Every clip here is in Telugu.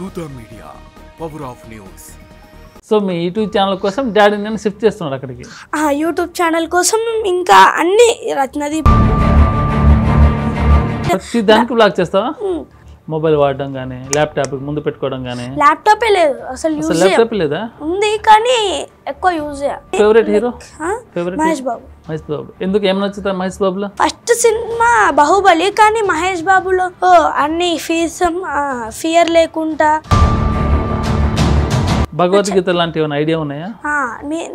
దూత media power of news. So me YouTube channel కోసం డాడీ నేను షిఫ్ట్ చేస్తున్నాడు అక్కడికి. యూట్యూబ్ ఛానల్ కోసం ఇంకా అన్ని రత్నదీప్ ప్రతి దానికి బ్లాగ్ చేస్తావా? మొబైల్ వాడడం కానీ ల్యాప్టాప్ ముందు పెట్టుకోవడం కానీ? ల్యాప్టాపే లేదు అసలు, ల్యాప్టాప్ లేదా? ఉంది కానీ ఎక్కువ use. Favourite hero? Favourite Mahesh Babu. Mahesh Babu ఎందుకు ఏం నచ్చుతా మహేష్ బాబులో? ఫస్ట్ సినిమా బాహుబలి, కానీ మహేష్ బాబులో అన్ని ఫియర్ లేకుండా. భగవద్గీత లాంటి ఏమైనా ఐడియా ఉన్నాయా?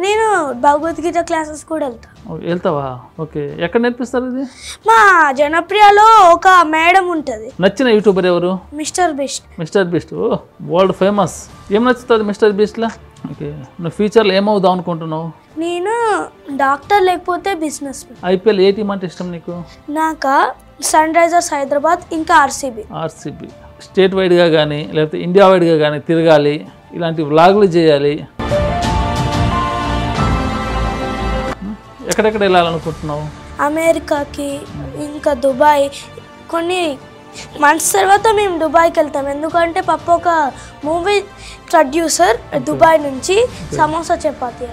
నేను భగవద్గీత క్లాసెస్ కూడా వెళ్తావా? ఓకే, ఎక్కడ నేర్పిస్తారు ఇది? మా జనప్రియలో ఒక మేడం ఉంటది. నచ్చిన యూట్యూబర్ ఎవరు? Mister beast. Mister beast world famous. ఏం నచ్చుతుంది మిస్టర్ బీస్ట్లా? ఓకే, నువ్వు ఫ్యూచర్లో ఏమవుదాం అనుకుంటున్నావు? నేను డాక్టర్ లేకపోతే బిజినెస్. ఐపీఎల్ ఏ టీం అంటే ఇష్టం నీకు? నాకు సన్ రైజర్స్ హైదరాబాద్, ఇంకా ఆర్సీబీ. స్టేట్ వైడ్గా కానీ లేకపోతే ఇండియా వైడ్గా కానీ తిరగాలి, ఇలాంటి వ్లాగులు చేయాలి. ఎక్కడెక్కడ వెళ్ళాలనుకుంటున్నావు? అమెరికాకి, ఇంకా దుబాయ్. కొన్ని మంత్స్ తర్వాత మేము దుబాయ్కి వెళ్తాం, ఎందుకంటే పప్పు ఒక మూవీ ప్రొడ్యూసర్ దుబాయ్ నుంచి సమోసా చపాతీ.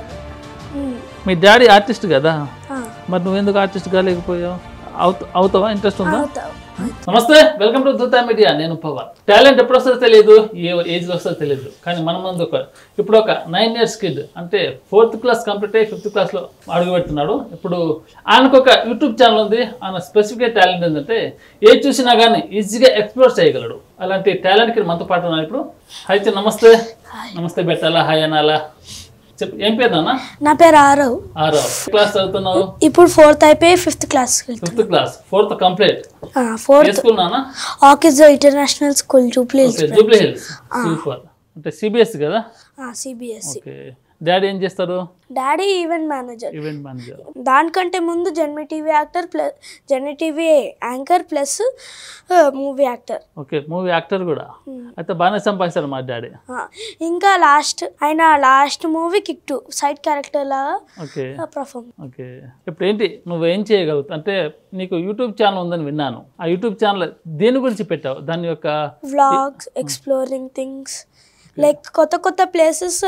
మీ డాడీ ఆర్టిస్ట్ కదా, మరి నువ్వెందుకు ఆర్టిస్ట్ కాలేకపోయావు? అవుతావా? ఇంట్రెస్ట్ ఉందా? నమస్తే, వెల్కమ్ టు దూత మీడియా. నేను పవన్. టాలెంట్ ఎప్పుడు వస్తుందో తెలియదు, ఏ ఏజ్లో వస్తుందో తెలియదు, కానీ మన ముందు ఇప్పుడు ఒక 9 years కిడ్, అంటే 4th class కంప్లీట్ అయ్యి 5th classలో అడుగు పెడుతున్నాడు. ఇప్పుడు ఆయనకు ఒక యూట్యూబ్ ఛానల్ ఉంది. ఆయన స్పెసిఫిక్ టాలెంట్ ఏంటంటే ఏది చూసినా కానీ ఈజీగా ఎక్స్ప్లోర్ చేయగలడు. అలాంటి టాలెంట్కి మనతో పాటు ఉన్నాను ఇప్పుడు. అయితే నమస్తే. నమస్తే పెట్టాలా, హాయ్ అనాలా? ఏం పేరు నాన్న? నా పేరు ఆరవ్. క్లాస్ చదువుతున్నావు? ఇప్పుడు 4th అయిపోయి 5th class. 5th class, 4th complete. 4th school నాన్న? Oakridge international school, Jubilee Hills. Super. అంటే సిబిఎస్ కదా? సిబిఎస్ఈ. ఓకే. డాడీ ఏం చేస్తారు? Daddy event manager. దానికంటే ముందు Gemini TV anchor plus movie actor. Okay, movie actor కూడా. అయితే బాగానే సంపాదిస్తారు మా డాడీ. ఇంకా last movie Kick 2 side character లాగా పర్ఫార్మ్. ఓకే, ఇప్పుడు ఏంటి నువ్వేం చేయగలుగుతావు? అంటే నీకు యూట్యూబ్ ఛానల్ ఉందని విన్నాను. ఆ యూట్యూబ్ ఛానల్ దేని గురించి పెట్టావు? దాని యొక్క వ్లాగ్స్, ఎక్స్ప్లోరింగ్ థింగ్స్, లైక్ కొత్త ప్లేసెస్,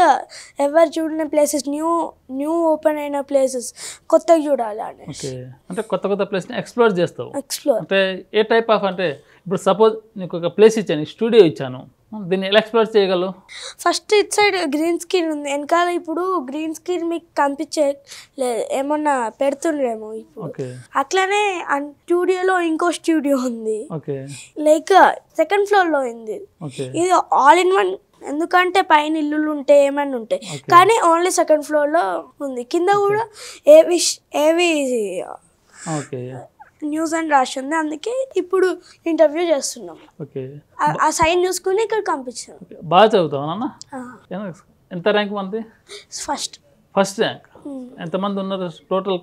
ఎవరు చూడని ప్లేసెస్, న్యూ ఓపెన్ అయిన ప్లేసెస్ కొత్తగా చూడాలి అని. ఓకే, అంటే కొత్త ప్లేస్ని ఎక్స్ప్లోర్ చేస్తావు. అంటే ఏ టైప్ ఆఫ్? అంటే ఇప్పుడు సపోజ్ నీకు ఒక ప్లేస్ ఇచ్చాను, స్టూడియో ఇచ్చాను, దీన్ని ఎలా ఎక్స్ప్లోర్ చేయగలవు? First it side green screen ఉంది వెనకాల. ఇప్పుడు గ్రీన్ స్క్రీన్ మీకు కనిపించే ఏమన్నా పెడుతుండ్రేమో ఇప్పుడు. అట్లానే స్టూడియోలో ఇంకో స్టూడియో ఉంది, లైక్ 2nd floor లో ఉంది. ఇది ఆల్ ఇన్ వన్, ఎందుకంటే పైన ఇల్లులు ఉంటాయి, ఏమైనా ఉంటాయి, కానీ ఓన్లీ 2nd floor లో ఉంది. కింద కూడా ఏవి న్యూస్ అని రాసి ఉంది. అందుకే ఇప్పుడు ఇంటర్వ్యూ చేస్తున్నాం. ఆ సైన్ చూసుకుని ఇక్కడ పంపించాం. బాగా చదువుతావు నాన్న? ఎంత ర్యాంక్ మంది? First rank. ఎంతమంది ఉన్నారు టోటల్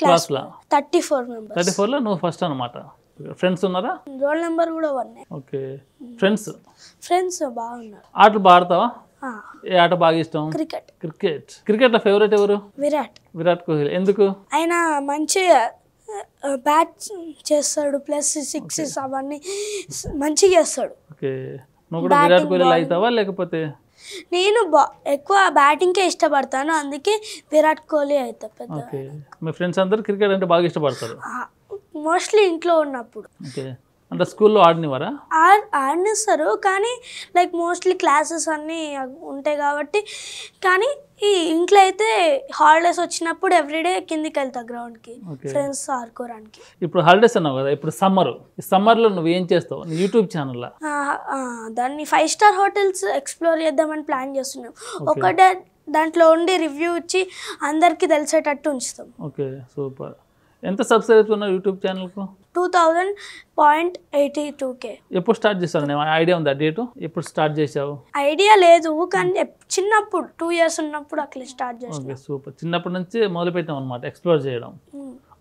క్లాస్లో? 34 members. 34లో నువ్వు ఫస్ట్ అనమాట. ఫ్రెండ్స్ ఉన్నారా? రోల్ నెంబర్ కూడా 1. ఓకే, ఫ్రెండ్స్ బాగున్నారు. ఆటలు బాగా ఆడతావా? ఏ ఆట బాగా ఇష్టం? క్రికెట్ లో ఫేవరెట్ ఎవరు? విరాట్ కోహ్లీ. ఎందుకు? ఆయన మంచిగా బ్యాట్ చేస్తాడు, ప్లస్ 6 అవన్నీ మంచిగా చేస్తాడు. ఓకే, నువ్వు కూడా విరాట్ కోహ్లీ అవుతావా లేకపోతే? నేను ఎక్కువ బ్యాటింగ్కే ఇష్టపడతాను, అందుకే విరాట్ కోహ్లీ అవుతా. ఓకే, మీ ఫ్రెండ్స్ అందరు క్రికెట్ అంటే బాగా ఇష్టపడతారు మోస్ట్లీ ఇంట్లో ఉన్నప్పుడు. ఓకే, అంటే స్కూల్లో ఆడినివారా? ఆడినిస్తారు, కానీ లైక్ మోస్ట్లీ క్లాసెస్ అన్నీ ఉంటాయి కాబట్టి. కానీ ఈ ఇంట్లో అయితే హాలిడేస్ వచ్చినప్పుడు ఎవ్రీడే కిందికి వెళ్తా గ్రౌండ్కి, ఫ్రెండ్స్ ఆడుకోవడానికి. ఇప్పుడు హాలిడేస్ అన్నావు కదా, ఇప్పుడు సమ్మర్లో నువ్వు ఏం చేస్తావు యూట్యూబ్ ఛానల్లో? దాన్ని 5 star హోటల్స్ ఎక్స్ప్లోర్ చేద్దామని ప్లాన్ చేస్తున్నాం. ఒకటే దాంట్లో ఉండి రివ్యూ ఇచ్చి అందరికీ తెలిసేటట్టు ఉంచుతాం. Okay, super. ఎంత సబ్స్క్రైబర్స్ ఉన్నారు యూట్యూబ్ ఛానల్కు? 2000.82K. ఎప్పుడు స్టార్ట్ చేస్తాను? ఐడియా ఉందా డేటు? ఎప్పుడు స్టార్ట్ చేసావు? ఐడియా లేదు, కానీ చిన్నప్పుడు 2 years ఉన్నప్పుడు అట్లా స్టార్ట్ చేసాను. Okay, super. చిన్నప్పటి నుంచి మొదలు పెట్టాం అనమాట ఎక్స్ప్లోర్ చేయడం.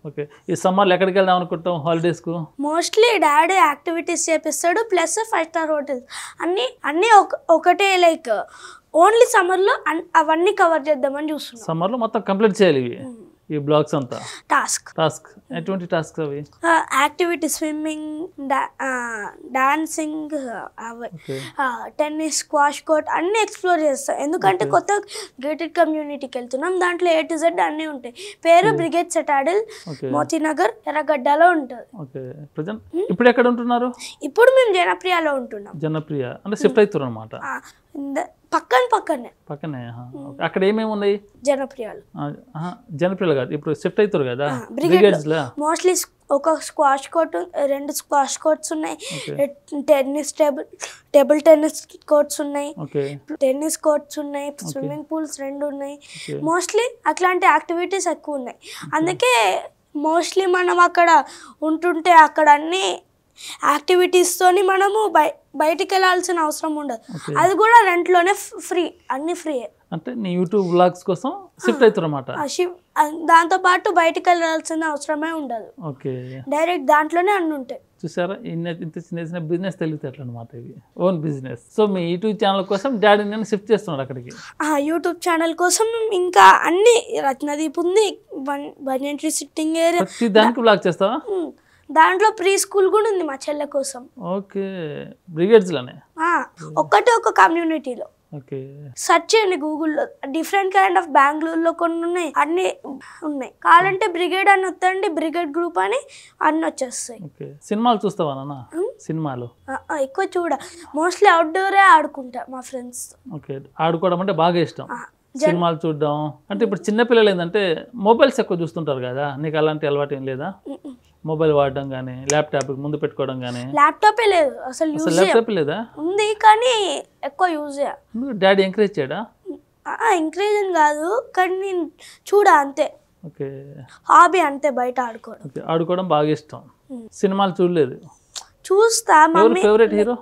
ఓకే, ఈ సమ్మర్లో ఎక్కడికి వెళ్దాం అనుకుంటాం హాలిడేస్కు? మోస్ట్లీ డాడీ యాక్టివిటీస్ చేపిస్తాడు, ప్లస్ 5 star హోటల్స్ అన్నీ ఒకటే, లైక్ ఓన్లీ సమ్మర్లో అవన్నీ కవర్ చేద్దామని చూస్తున్నాం. సమ్మర్లో మొత్తం కంప్లీట్ చేయాలి ఇవి. ఈ బ్లాగ్స్ అంతా టాస్క్ ఎటువంటి టాస్క్ అవి? Activity swimming, dancing, tennis, squash court అన్ని ఎక్స్ప్లోర్ చేస్తాం. ఎందుకంటే కొత్త గేటెడ్ కమ్యూనిటీకి వెళ్తున్నాం. దాంట్లో A to Z అన్నీ ఉంటాయి. పేరు బ్రిగేడ్ సెటాడిల్, మోతీనగర్, ఎర్రగడ్డలో ఉంటుంది. ఇప్పుడు ఎక్కడ ఉంటున్నారు? ఇప్పుడు మేము జనప్రియలో ఉంటున్నాం. జనప్రియ అంటే షిఫ్ట్ అవుతారు అనమాట. పక్కనే అక్కడ ఏమేమి ఉన్నాయి? జనప్రియాలు కాదు, ఇప్పుడు షిఫ్ట్ అవుతారు కదా బ్రిగేడ్స్ లో. మోస్ట్లీ ఒక స్క్వాష్ కోర్ట్, 2 స్క్వాష్ కోర్ట్స్ ఉన్నాయి, టేబుల్ టెన్నిస్ కోర్ట్స్ ఉన్నాయి, టెన్నిస్ కోర్ట్స్ ఉన్నాయి, స్విమ్మింగ్ పూల్స్ 2 ఉన్నాయి. మోస్ట్లీ అట్లాంటి యాక్టివిటీస్ ఎక్కువ ఉన్నాయి. అందుకే మోస్ట్లీ మనం అక్కడ ఉంటుంటే అక్కడ అన్ని యాక్టివిటీస్తోని మనము బయటికి వెళ్ళాల్సిన అవసరం ఉండదు. అది కూడా రెంట్లోనే ఫ్రీ, అన్ని ఫ్రీయే. అంటే నీ యూట్యూబ్ వ్లాగ్స్ కోసం షిఫ్ట్ అవుతారు అన్నమాట. దాంతో పాటు బయటికి వెళ్ళాల్సిన అవసరమే ఉండదు. డైరెక్ట్ దాంట్లోనే అన్ని ఉంటాయి. చూసారా, ఇంత చిన్న చిన్న బిజినెస్ తెలివితేటలు అనమాట ఇవి, ఓన్ బిజినెస్. సో మీ యూట్యూబ్ ఛానల్ కోసం డాడీ నేను షిఫ్ట్ చేస్తున్నాడు అక్కడికి. యూట్యూబ్ ఛానల్ కోసం ఇంకా అన్ని రత్నదీప్ ఉంది, బనియన్ ట్రీ సిట్టింగ్ ఏరియా, ప్రతి దానికి వ్లాగ్ చేస్తావా? దాంట్లో ప్రీ స్కూల్ కూడా ఉంది మా చెల్లె కోసం. ఓకే, బ్రిగేడ్స్ లోనే ఒక్కటే ఒక కమ్యూనిటీలో. సెర్చ్ చేయండి గూగుల్లో, డిఫరెంట్ కైండ్ ఆఫ్ బెంగళూరులో కొన్ని ఉన్నాయి, అన్ని ఉన్నాయి. కావాలంటే బ్రిగేడ్ అని వద్దండి, బ్రిగేడ్ గ్రూప్ అని అన్ని వచ్చేస్తాయి. సినిమాలు చూస్తావా నాన్న? సినిమాలు ఎక్కువ చూడ, మోస్ట్లీ అవుట్డోరే ఆడుకుంటా మా ఫ్రెండ్స్. ఆడుకోవడం అంటే బాగా ఇష్టం. సినిమాలు చూడడం అంటే ఇప్పుడు చిన్నపిల్లలు ఏంటంటే మొబైల్స్ ఎక్కువ చూస్తుంటారు కదా, నీకు అలాంటి అలవాటు ఏం లేదా? మొబైల్ వాడడం కానీ, ల్యాప్టాప్ ముందు పెట్టుకోవడం కానీ? ల్యాప్టాపే లేదు అసలు, ల్యాప్టాప్ లేదా? ఉంది కానీ ఎక్కువ యూజ్. డాడీ ఎంకరేజ్ చేయడా? ఎంకరేజ్ అని కాదు కానీ నేను చూడ అంతే. ఓకే, హాబీ అంతే, బయట ఆడుకోవడం బాగా ఇష్టం. సినిమాలు చూడలేదు? చూస్తా. Favourite hero?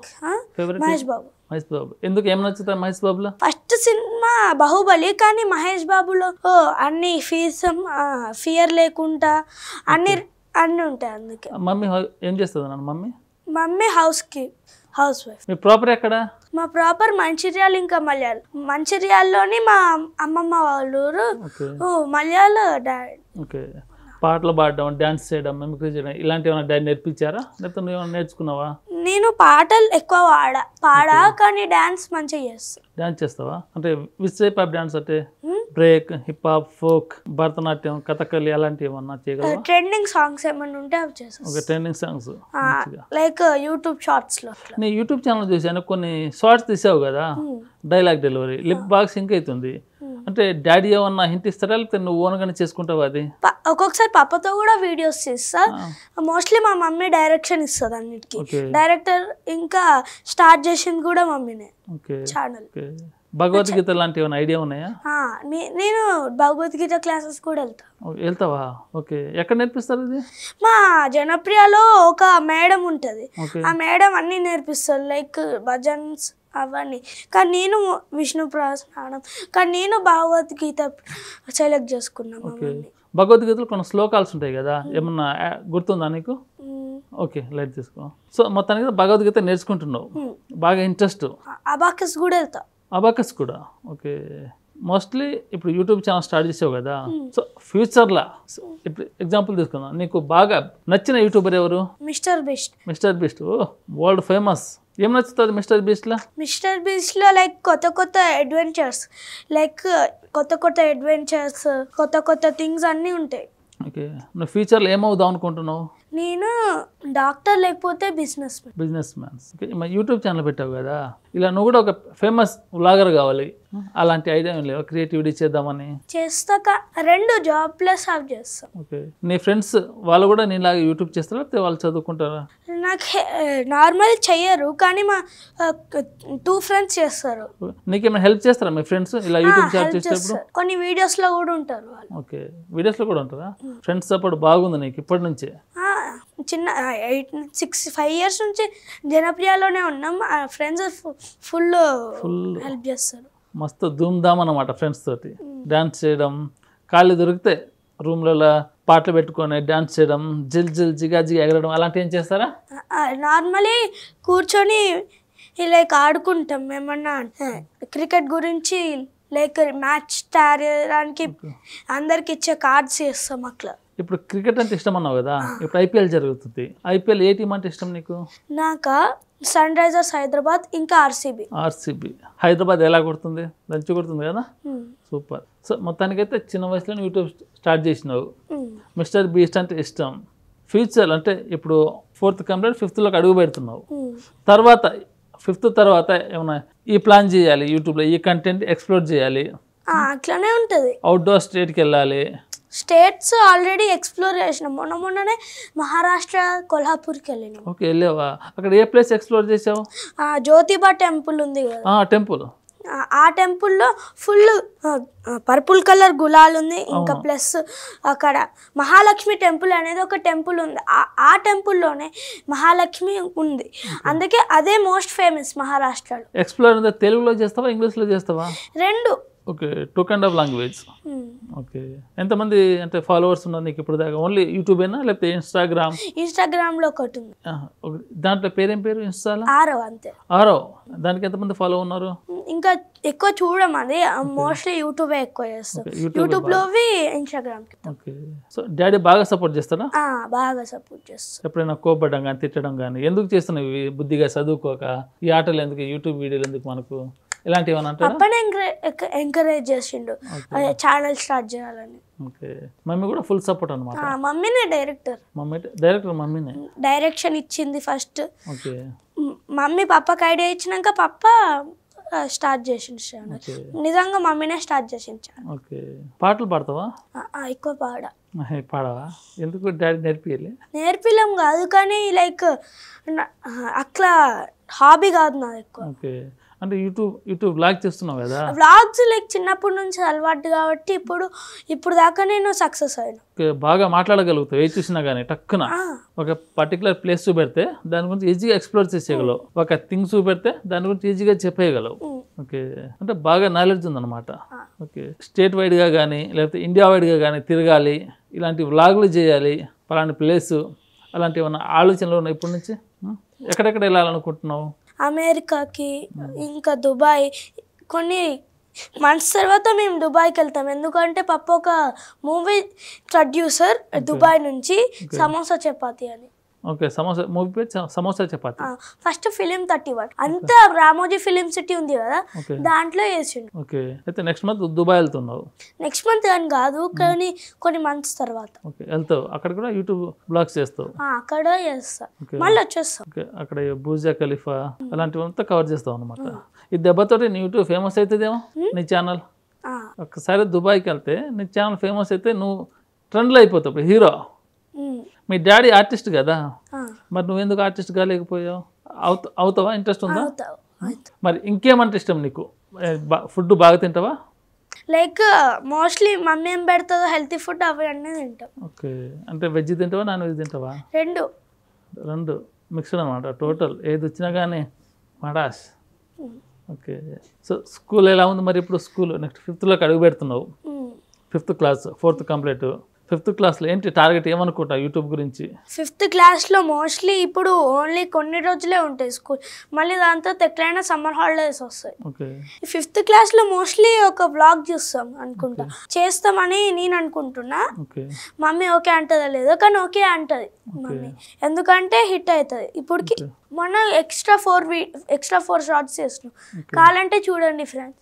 మహేష్ బాబు. మహేష్ బాబు ఎందుకు, ఏం నచ్చుతాయి మహేష్ బాబులో? ఫస్ట్ సినిమా బాహుబలి, కానీ మహేష్ బాబులో అన్ని ఫియర్ లేకుండా అన్ని ఉంటాయి. అందుకే. మమ్మీ ఏం చేస్తుంది నాన్న? Mummy housewife. మీ ప్రాపర్ ఎక్కడ? మా ప్రాపర్ మంచిర్యాల, ఇంకా మలయాళ. మంచిర్యాలలోని మా అమ్మమ్మ వాళ్ళ ఊరు, మలయాళ డాడీ. ఓకే, పాటలు పాడడం, డాన్స్ చేయడం, మిమిక్రీ చేయడం ఇలాంటివి ఏమైనా డాడీ నేర్పించారా, లేకపోతే నువ్వు ఏమైనా నేర్చుకున్నావా? నేను పాటలు ఎక్కువ పాడా కానీ డాన్స్ మంచిగా చేస్తా. డాన్స్ చేస్తావా? అంటే విచ్ టైప్ ఆఫ్ డాన్స్? అంటే break, hip hop, folk, Bharatanatyam, Kathakali అలాంటివి ఏమన్నా చేయగలవా? ట్రెండింగ్ సాంగ్స్ ఏమన్నా ఉంటే అవి చేస్తా. Okay, trending songs like YouTube shorts లో. నీ యూట్యూబ్ ఛానల్ చూసాను, కొన్ని షార్ట్స్ తీసావు కదా, డైలాగ్ డెలివరీ, లిప్ బాగా సింక్ అవుతుంది. అంటే డాడీ ఏమన్నా హింట్ ఇస్తారా, లేకపోతే నువ్వు ఓన్గానే చేసుకుంటావా? అది ఒక్కొక్కసారి పాపతో కూడా వీడియోస్ చేస్తా. మోస్ట్లీ మా మమ్మీ డైరెక్షన్ ఇస్తుంది అన్నిటికీ. డైరెక్టర్ ఇంకా స్టార్ట్ చేసింది కూడా మమ్మీనే ఛానల్. భగవద్గీత లాంటి ఏమైనా ఐడియా ఉన్నాయా? నేను భగవద్గీత క్లాసెస్ కూడా వెళ్తావా? ఓకే, ఎక్కడ నేర్పిస్తారు ఇది? మా జనప్రియలో ఒక మేడం ఉంటుంది, ఆ మేడం అన్ని నేర్పిస్తారు, లైక్ భజన్స్ అవన్నీ. కానీ నేను విష్ణు ప్రస్థానం, కానీ నేను భగవద్గీత సెలెక్ట్ చేసుకున్నాను. భగవద్గీతలో కొన్ని శ్లోకాలు ఉంటాయి కదా, ఏమన్నా గుర్తుందా నీకు? ఓకే, లైట్ తీసుకో. సో మొత్తానికి భగవద్గీత నేర్చుకుంటున్నావు, బాగా ఇంట్రెస్ట్. అబాకస్ కూడా వెళ్తా. అబాకస్ కూడా? ఓకే. మోస్ట్లీ ఇప్పుడు యూట్యూబ్ ఛానల్ స్టార్ట్ చేసావు కదా, సో ఫ్యూచర్లో ఇప్పుడు ఎగ్జాంపుల్ తీసుకుందాం, నీకు బాగా నచ్చిన యూట్యూబర్ ఎవరు? Mister beast. World famous. ఏం నచ్చుతుంది మిస్టర్ బీస్ట్లో? మిస్టర్ బీస్ట్లో లైక్ కొత్త అడ్వెంచర్స్, కొత్త థింగ్స్ అన్నీ ఉంటాయి. ఓకే, నువ్వు ఫ్యూచర్లో ఏమవుదాం అనుకుంటున్నావు? నేను డాక్టర్ లేకపోతే బిజినెస్ మ్యాన్. యూట్యూబ్ ఛానల్ పెట్టావు కదా, ఇలా నువ్వు కూడా ఒక ఫేమస్ వ్లాగర్ కావాలి, అలాంటి ఐడియా ఏం లేవు? క్రియేటివిటీ చేద్దామని చేస్తాక 2 జాబ్ ప్లస్ హాఫ్ చేస్తా. ఓకే, నీ ఫ్రెండ్స్ వాళ్ళు కూడా నీలాగా యూట్యూబ్ చేస్తారా, లేకపోతే వాళ్ళు చదువుకుంటారా? నాకు నార్మల్ చెయ్యరు, కానీ మా 2 ఫ్రెండ్స్ చేస్తారు. నీకేమైనా హెల్ప్ చేస్తారా మీ ఫ్రెండ్స్ ఇలా యూట్యూబ్ స్టార్ట్ చేసేటప్పుడు? కొన్ని వీడియోస్ లో కూడా ఉంటారు వాళ్ళు. ఓకే, వీడియోస్ లో కూడా ఉంటారా? ఫ్రెండ్స్ సపోర్ట్ బాగుంది నీకు ఇప్పటి నుంచే? చిన్న 5 years నుంచి జనప్రియలోనే ఉన్నాం. ఫ్రెండ్స్ ఫుల్ హెల్ప్ చేస్తారు. మస్తు ధూమ్ధామ్ అన్నమాట ఫ్రెండ్స్ తోటి డాన్స్ చేయడం. ఖాళీ దొరికితే రూమ్లలో పాటలు పెట్టుకొని డాన్స్ చేయడం, జిగా ఎగరడం అలాంటివి ఏం చేస్తారా? నార్మలీ కూర్చొని లైక్ ఆడుకుంటాం. ఏమన్నా క్రికెట్ గురించి లైక్ మ్యాచ్ తయారడానికి అందరికి ఇచ్చే కార్డ్స్ చేస్తాం అట్లా. ఇప్పుడు క్రికెట్ అంటే ఇష్టం అన్నావు కదా, ఇప్పుడు ఐపీఎల్ జరుగుతుంది. ఐపీఎల్ ఏ టీం అంటే ఇష్టం నీకు? నాకు సన్ రైజర్స్ హైదరాబాద్ ఇంకా ఆర్సీబీ. హైదరాబాద్ ఎలా కొడుతుంది? దంచి కొడుతుంది కదా, సూపర్. సో మొత్తానికైతే చిన్న వయసులో యూట్యూబ్ స్టార్ట్ చేసినావు. మిస్టర్ బీస్ట్ అంటే ఇష్టం. ఫ్యూచర్ అంటే ఇప్పుడు 4th కంప్లీట్ 5th అడుగు పెడుతున్నావు. తర్వాత 5th తర్వాత ఏమన్నా ఈ ప్లాన్ చేయాలి, యూట్యూబ్లో ఈ కంటెంట్ ఎక్స్ప్లోర్ చేయాలి, అట్లానే ఉంటుంది. అవుట్డోర్ స్టేట్కి వెళ్ళాలి. స్టేట్స్ ఆల్రెడీ ఎక్స్ప్లోర్ చేసినాం. మొన్ననే మహారాష్ట్ర కొల్హాపూర్కి వెళ్ళినాం. ఓకే, వెళ్ళావా? అక్కడ ఏ ప్లేస్ ఎక్స్ప్లోర్ చేసావు? జ్యోతిబా టెంపుల్ ఉంది కదా, టెంపుల్. ఆ టెంపుల్లో ఫుల్ పర్పుల్ కలర్ గులాల్ ఉంది. ఇంకా ప్లస్ అక్కడ మహాలక్ష్మి టెంపుల్ అనేది ఒక టెంపుల్ ఉంది. ఆ టెంపుల్లోనే మహాలక్ష్మి ఉంది. అందుకే అదే మోస్ట్ ఫేమస్ మహారాష్ట్రలో. ఎక్స్ప్లోర్ తెలుగులో చేస్తావా, ఇంగ్లీష్లో చేస్తావా? రెండు. Okay, 2 kind of language. Okay, ఎంతమంది అంటే ఫాలోవర్స్ ఉన్నారు నీకు ఇప్పుడు దాకా? ఓన్లీ యూట్యూబేనా లేకపోతే ఇన్స్టాగ్రామ్లో ఒకటి ఉంది. దాంట్లో పేరేం పేరు? ఇన్స్టాలో అంతే. దానికి ఎంతమంది ఫాలో ఉన్నారు? ఇంకా ఎక్కువ చూడమది, మోస్ట్లీ యూట్యూబే ఎక్కువ చేస్తాం. యూట్యూబ్లో ఇన్స్టాగ్రామ్. ఓకే, సో డాడీ బాగా సపోర్ట్ చేస్తారా? బాగా సపోర్ట్ చేస్తాం. ఎప్పుడైనా కోపడడం కానీ తిట్టడం కానీ, ఎందుకు చేస్తున్నావు ఇవి, బుద్ధిగా చదువుకోక ఈ ఆటలు ఎందుకు, యూట్యూబ్ వీడియోలు ఎందుకు మనకు, ఇలాంటివి అంటారు? అప్పనే ఎంకరేజ్ చేసిండు ఛానల్ స్టార్ట్ చేయాలని. ఓకే, మమ్మీ కూడా ఫుల్ సపోర్ట్ అన్నమాట? మమ్మీనే డైరెక్టర్. మమ్మీనే డైరెక్షన్ ఇచ్చింది ఫస్ట్. ఓకే, మమ్మీ పప్పకి ఐడియా ఇచ్చినాక పప్ప స్టార్ట్ చేసింది ఛానల్. నిజంగా మమ్మీనే స్టార్ట్ చేసింది ఛానల్. ఓకే, పాటలు పాడతావా? ఎక్కువ పాడవా? ఎందుకు డాడీ నేర్పిలేం కాదు, కానీ లైక్ అట్లా హాబీ కాదు నాది ఎక్కువ. ఓకే, అంటే యూట్యూబ్ వ్లాగ్ చేస్తున్నావు కదా? వ్లాగ్స్ లైక్ చిన్నప్పటి నుంచి అలవాటు కాబట్టి ఇప్పుడు దాకా నేను సక్సెస్ అయినా. బాగా మాట్లాడగలుగుతావు, ఏ చూసినా కానీ టక్కున ఒక పర్టికులర్ ప్లేస్ చూపెడితే దాని గురించి ఈజీగా ఎక్స్ప్లోర్ చేసేయగలవు, ఒక థింగ్ చూపెడితే దాని గురించి ఈజీగా చెప్పేయగలవు. ఓకే, అంటే బాగా నాలెడ్జ్ ఉందన్నమాట. ఓకే, స్టేట్ వైడ్గా కానీ లేకపోతే ఇండియా వైడ్గా కానీ తిరగాలి, ఇలాంటి వ్లాగులు చేయాలి, పలాంటి ప్లేసు, అలాంటి ఏమన్నా ఆలోచనలు ఉన్నాయి ఇప్పటి నుంచి? ఎక్కడెక్కడ వెళ్ళాలనుకుంటున్నావు? అమెరికాకి, ఇంకా దుబాయ్. కొన్ని మంత్స్ తర్వాత మేము దుబాయ్కి వెళ్తాం, ఎందుకంటే పప్ప ఒక మూవీ ప్రొడ్యూసర్ దుబాయ్ నుంచి, సమోసా చపాతి అని. ఓకే, మూవీ పేరు సమోసా చపాతి. ఫస్ట్ ఫిలిం 31 అంతా రామోజీ ఫిలిం సిటీ ఉంది కదా, దాంట్లో వేసిండు. ఓకే, అయితే నెక్స్ట్ మంత్ దుబాయ్ వెళ్తున్నావు? నెక్స్ట్ మంత్ అని కాదు, కానీ కొన్ని మంత్స్ తర్వాత. ఓకే, వెళ్తావు. అక్కడ కూడా యూట్యూబ్ బ్లాగ్స్ చేస్తావు? అక్కడ చేస్తా, మళ్ళీ వచ్చేస్తాం. ఓకే, అక్కడ బూర్జ్ ఖలీఫా అలాంటివంతా కవర్ చేస్తావు అనమాట. ఈ దెబ్బతోటి నీ యూట్యూబ్ ఫేమస్ అవుతుందేమో, నీ ఛానల్. ఒకసారి దుబాయ్కి వెళ్తే నీ ఛానల్ ఫేమస్ అయితే నువ్వు ట్రెండ్లో అయిపోతావు, హీరో. మీ డాడీ ఆర్టిస్ట్ కదా, మరి నువ్వెందుకు ఆర్టిస్ట్ కాలేకపోయావు? అవుతావా? ఇంట్రెస్ట్ ఉందా? మరి ఇంకేమంటే ఇష్టం నీకు? ఫుడ్ బాగా తింటావా? లైక్ మోస్ట్లీ మమ్మీ ఏం పెడతాదో హెల్తీ ఫుడ్ అవి అన్నీ తింటాం. ఓకే, అంటే వెజ్ తింటావా, నాన్ వెజ్ తింటావా? రెండు మిక్స్డ్ అనమాట. టోటల్ ఏది వచ్చినా కానీ మడాస్. ఓకే, సో స్కూల్ ఎలా ఉంది మరి ఇప్పుడు? స్కూల్ నెక్స్ట్ 5th అడుగు పెడుతున్నావు, 5th class, 4th complete. 5th క్లాస్లో ఏంటి టార్గెట్, ఏమనుకుంటా యూట్యూబ్ గురించి? 5th క్లాస్లో మోస్ట్లీ ఇప్పుడు ఓన్లీ కొన్ని రోజులే ఉంటాయి స్కూల్, మళ్ళీ దాంతో ఎక్కడైనా సమ్మర్ హాలిడేస్ వస్తాయి. ఓకే, 5th క్లాస్లో మోస్ట్లీ ఒక వ్లాగ్ చూస్తాం అనుకుంటా, చేస్తామని నేను అనుకుంటున్నా. మమ్మీ ఓకే అంటుందా లేదో, కానీ ఓకే అంటది మమ్మీ, ఎందుకంటే హిట్ అవుతుంది. ఇప్పటికి మొన్న ఎక్స్ట్రా 4 షార్ట్స్ చేస్తున్నాం, కావాలంటే చూడండి ఫ్రెండ్స్,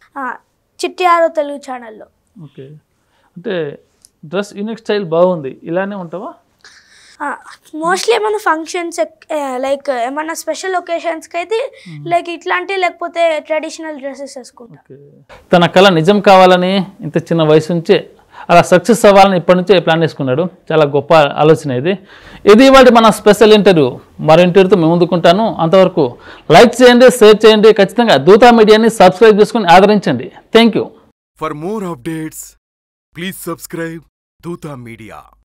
చిట్టి ఆరో తెలుగు ఛానల్లో. ఓకే, అంటే డ్రెస్ యూనిక్ స్టైల్ బాగుంది, ఇలానే ఉంటావా? మోస్ట్లీ ఏమైనా ఫంక్షన్స్ లైక్ ఏమన్నా స్పెషల్ ఒకేషన్స్కి అయితే లైక్ ఇట్లాంటి, లేకపోతే ట్రెడిషనల్ డ్రెస్సెస్ వేసుకుంటా. తన కళ నిజం కావాలని ఇంత చిన్న వయసు నుంచే అలా సక్సెస్ అవ్వాలని ఇప్పటి నుంచే ప్లాన్ చేసుకున్నాడు. చాలా గొప్ప ఆలోచన ఇది ఇవాళ మన స్పెషల్ ఇంటర్వ్యూ. మరో ఇంటర్వ్యూతో మేము ముందుకుంటాను. అంతవరకు లైక్ చేయండి, షేర్ చేయండి, ఖచ్చితంగా దూతా మీడియాని సబ్స్క్రైబ్ చేసుకుని ఆదరించండి. Thank you. For more updates please subscribe Dutha Media.